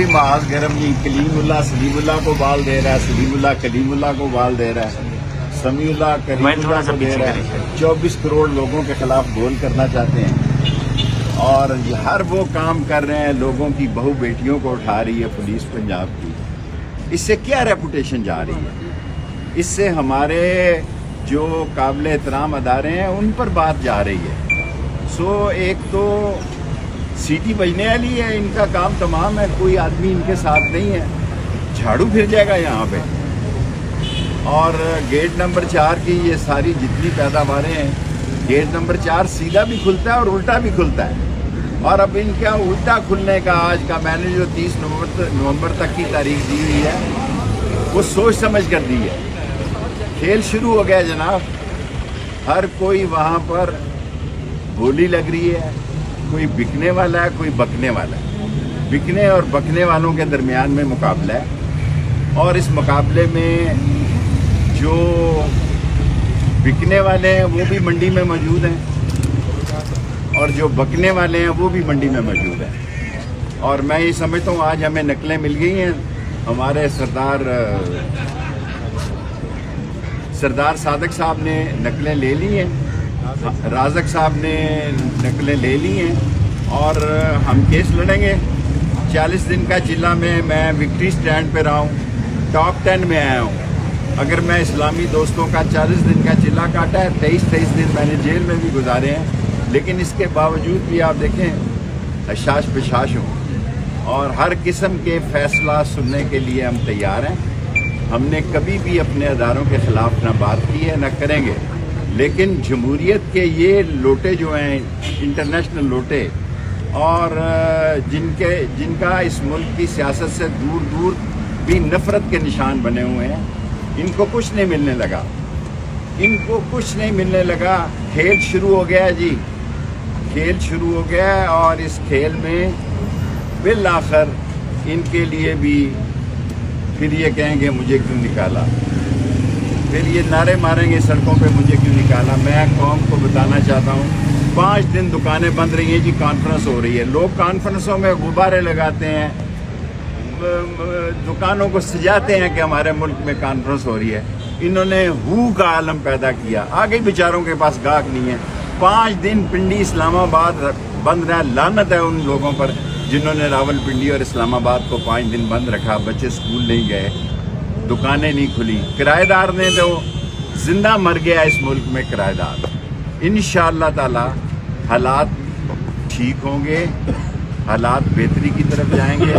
بھی معاذ گرم جی کلیم اللہ سلیم اللہ کو بال دے رہا ہے، سلیم اللہ کلیم اللہ کو بال دے رہا ہے، سمیع اللہ کریم اللہ کو دے رہا ہے، 24 کروڑ لوگوں کے خلاف گول کرنا چاہتے ہیں، اور ہر وہ کام کر رہے ہیں، لوگوں کی بہو بیٹیوں کو اٹھا رہی ہے پولیس پنجاب کی۔ اس سے کیا ریپوٹیشن جا رہی ہے؟ اس سے ہمارے جو قابل احترام ادارے ہیں ان پر بات جا رہی ہے۔ ایک تو سیٹی بجنے والی ہے، ان کا کام تمام ہے، کوئی آدمی ان کے ساتھ نہیں ہے، جھاڑو پھر جائے گا یہاں پہ۔ اور گیٹ نمبر 4 کی یہ ساری جتنی پیداواریں ہیں، گیٹ نمبر 4 سیدھا بھی کھلتا ہے اور الٹا بھی کھلتا ہے، اور اب ان کا الٹا کھلنے کا آج کا میں نے جو 30 نومبر تک کی تاریخ دی ہوئی ہے وہ سوچ سمجھ کر دی ہے۔ کھیل شروع ہو گیا جناب، ہر کوئی وہاں پر بولی لگ رہی ہے، کوئی بکنے والا ہے کوئی بکنے والا ہے، بکنے اور بکنے والوں کے درمیان میں مقابلہ ہے، اور اس مقابلے میں جو بکنے والے ہیں وہ بھی منڈی میں موجود ہیں اور جو بکنے والے ہیں وہ بھی منڈی میں موجود ہیں، اور میں یہ سمجھتا ہوں آج ہمیں نقلیں مل گئی ہیں۔ ہمارے سردار صادق صاحب نے نقلیں لے لی ہیں، رازق صاحب نے نقلیں لے لی ہیں، اور ہم کیس لڑیں گے۔ 40 دن کا چلہ میں وکٹری سٹینڈ پہ رہا ہوں، ٹاپ 10 میں آیا ہوں۔ اگر میں اسلامی دوستوں کا 40 دن کا چلہ کاٹا ہے، 23 دن میں نے جیل میں بھی گزارے ہیں، لیکن اس کے باوجود بھی آپ دیکھیں حشاش بشاش ہوں، اور ہر قسم کے فیصلہ سننے کے لیے ہم تیار ہیں۔ ہم نے کبھی بھی اپنے اداروں کے خلاف نہ بات کی ہے نہ کریں گے، لیکن جمہوریت کے یہ لوٹے جو ہیں انٹرنیشنل لوٹے، اور جن کا اس ملک کی سیاست سے دور دور بھی نفرت کے نشان بنے ہوئے ہیں، ان کو کچھ نہیں ملنے لگا، ان کو کچھ نہیں ملنے لگا۔ کھیل شروع ہو گیا جی، کھیل شروع ہو گیا ہے، اور اس کھیل میں بالآخر ان کے لیے بھی پھر یہ کہیں گے مجھے کیوں نکالا، پھر یہ نعرے ماریں گے سڑکوں پہ مجھے کیوں نکالا۔ میں قوم کو بتانا چاہتا ہوں 5 دن دکانیں بند رہی ہیں جی، کانفرنس ہو رہی ہے، لوگ کانفرنسوں میں غبارے لگاتے ہیں، دکانوں کو سجاتے ہیں کہ ہمارے ملک میں کانفرنس ہو رہی ہے۔ انہوں نے ہو کا عالم پیدا کیا، آگے بیچاروں کے پاس گاہک نہیں ہے۔ 5 دن پنڈی اسلام آباد بند رہا، لعنت ہے ان لوگوں پر جنہوں نے راول پنڈی اور اسلام آباد کو 5 دن بند رکھا۔ بچے اسکول نہیں گئے، دکانیں نہیں کھلی، کرایہ دار نے تو زندہ مر گیا اس ملک میں کرایہ دار۔ انشاءاللہ تعالی حالات ٹھیک ہوں گے، حالات بہتری کی طرف جائیں گے،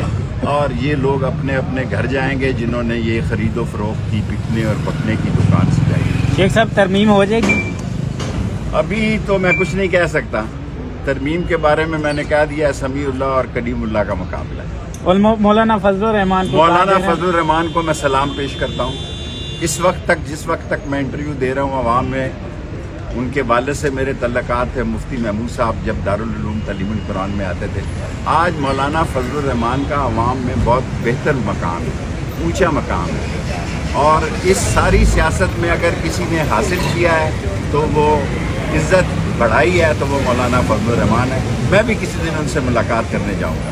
اور یہ لوگ اپنے اپنے گھر جائیں گے جنہوں نے یہ خرید و فروخت کی، بکنے اور بکنے کی دکان سجائی۔ شیخ صاحب ترمیم ہو جائے گی؟ ابھی تو میں کچھ نہیں کہہ سکتا، ترمیم کے بارے میں نے کہہ دیا سمیع اللہ اور کلیم اللہ کا مقابلہ ہے۔ اور مولانا فضل الرحمان کو میں سلام پیش کرتا ہوں۔ اس وقت تک جس وقت تک میں انٹرویو دے رہا ہوں عوام میں، ان کے والد سے میرے تعلقات تھے، مفتی محمود صاحب جب دارالعلوم تعلیم القرآن میں آتے تھے۔ آج مولانا فضل الرحمان کا عوام میں بہت بہتر مقام ہے، اونچا مقام ہے، اور اس ساری سیاست میں اگر کسی نے حاصل کیا ہے تو وہ عزت بڑھائی ہے تو وہ مولانا فضل الرحمان ہے۔ میں بھی کسی دن ان سے ملاقات کرنے جاؤں گا۔